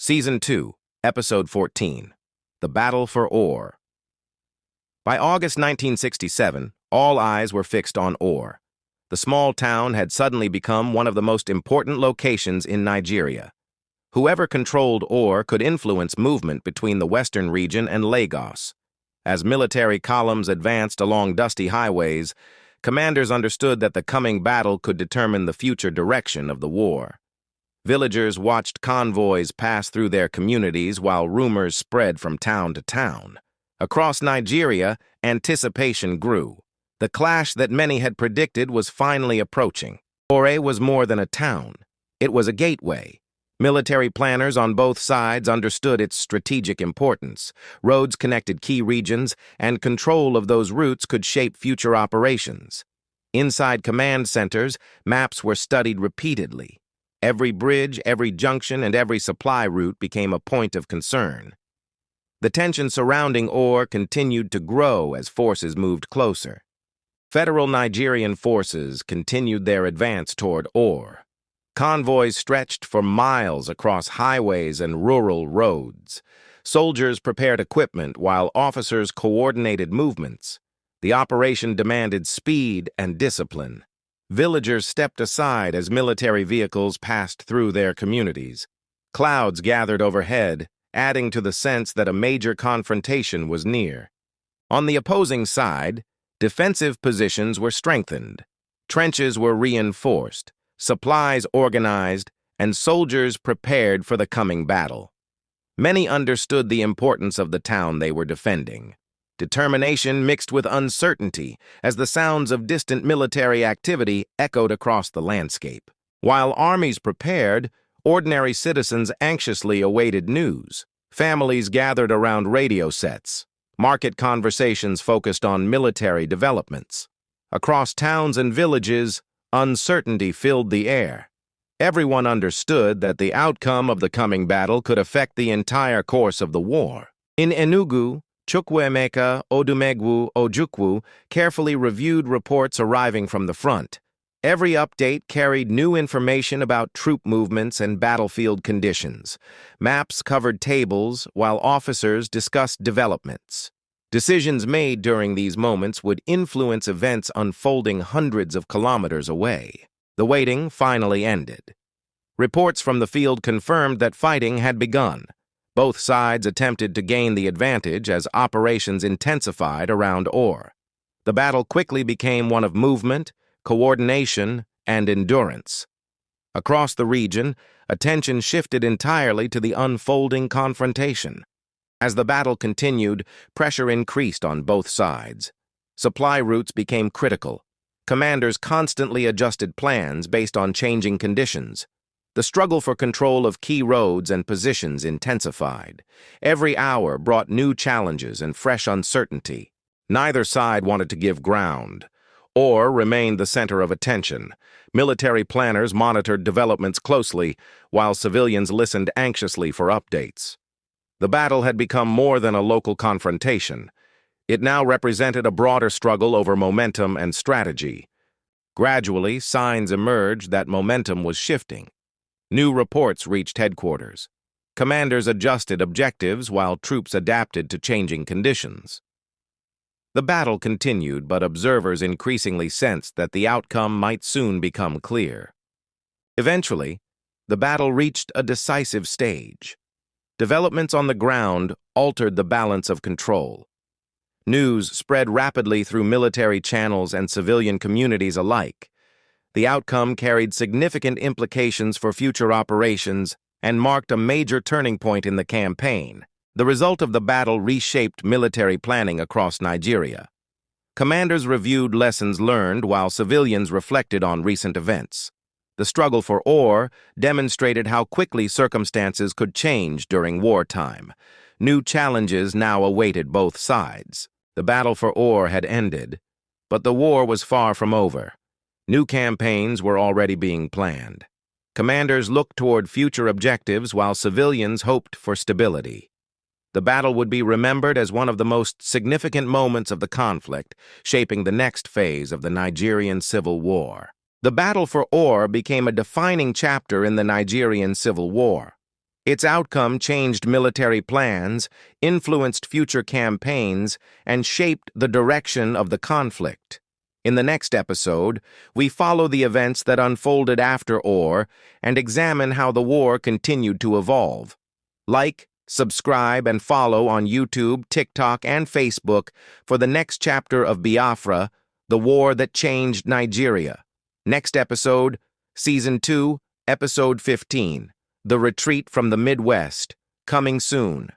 Season 2, Episode 14, The Battle for Ore. By August 1967, all eyes were fixed on Ore. The small town had suddenly become one of the most important locations in Nigeria. Whoever controlled Ore could influence movement between the western region and Lagos. As military columns advanced along dusty highways, commanders understood that the coming battle could determine the future direction of the war. Villagers watched convoys pass through their communities while rumors spread from town to town. Across Nigeria, anticipation grew. The clash that many had predicted was finally approaching. Ore was more than a town. It was a gateway. Military planners on both sides understood its strategic importance. Roads connected key regions, and control of those routes could shape future operations. Inside command centers, maps were studied repeatedly. Every bridge, every junction, and every supply route became a point of concern. The tension surrounding Ore continued to grow as forces moved closer. Federal Nigerian forces continued their advance toward Ore. Convoys stretched for miles across highways and rural roads. Soldiers prepared equipment while officers coordinated movements. The operation demanded speed and discipline. Villagers stepped aside as military vehicles passed through their communities. Clouds gathered overhead, adding to the sense that a major confrontation was near. On the opposing side, defensive positions were strengthened. Trenches were reinforced, supplies organized, and soldiers prepared for the coming battle. Many understood the importance of the town they were defending. Determination mixed with uncertainty as the sounds of distant military activity echoed across the landscape. While armies prepared, ordinary citizens anxiously awaited news. Families gathered around radio sets. Market conversations focused on military developments. Across towns and villages, uncertainty filled the air. Everyone understood that the outcome of the coming battle could affect the entire course of the war. In Enugu, Chukwuemeka Odumegwu Ojukwu carefully reviewed reports arriving from the front. Every update carried new information about troop movements and battlefield conditions. Maps covered tables while officers discussed developments. Decisions made during these moments would influence events unfolding hundreds of kilometers away. The waiting finally ended. Reports from the field confirmed that fighting had begun. Both sides attempted to gain the advantage as operations intensified around Ore. The battle quickly became one of movement, coordination, and endurance. Across the region, attention shifted entirely to the unfolding confrontation. As the battle continued, pressure increased on both sides. Supply routes became critical. Commanders constantly adjusted plans based on changing conditions. The struggle for control of key roads and positions intensified. Every hour brought new challenges and fresh uncertainty. Neither side wanted to give ground. Ore remained the center of attention. Military planners monitored developments closely, while civilians listened anxiously for updates. The battle had become more than a local confrontation. It now represented a broader struggle over momentum and strategy. Gradually, signs emerged that momentum was shifting. New reports reached headquarters. Commanders adjusted objectives while troops adapted to changing conditions. The battle continued, but observers increasingly sensed that the outcome might soon become clear. Eventually, the battle reached a decisive stage. Developments on the ground altered the balance of control. News spread rapidly through military channels and civilian communities alike. The outcome carried significant implications for future operations and marked a major turning point in the campaign. The result of the battle reshaped military planning across Nigeria. Commanders reviewed lessons learned while civilians reflected on recent events. The struggle for Ore demonstrated how quickly circumstances could change during wartime. New challenges now awaited both sides. The battle for Ore had ended, but the war was far from over. New campaigns were already being planned. Commanders looked toward future objectives while civilians hoped for stability. The battle would be remembered as one of the most significant moments of the conflict, shaping the next phase of the Nigerian Civil War. The battle for Ore became a defining chapter in the Nigerian Civil War. Its outcome changed military plans, influenced future campaigns, and shaped the direction of the conflict. In the next episode, we follow the events that unfolded after Ore and examine how the war continued to evolve. Like, subscribe, and follow on YouTube, TikTok, and Facebook for the next chapter of Biafra, the war that changed Nigeria. Next episode, Season 2, Episode 15, The Retreat from the Midwest, coming soon.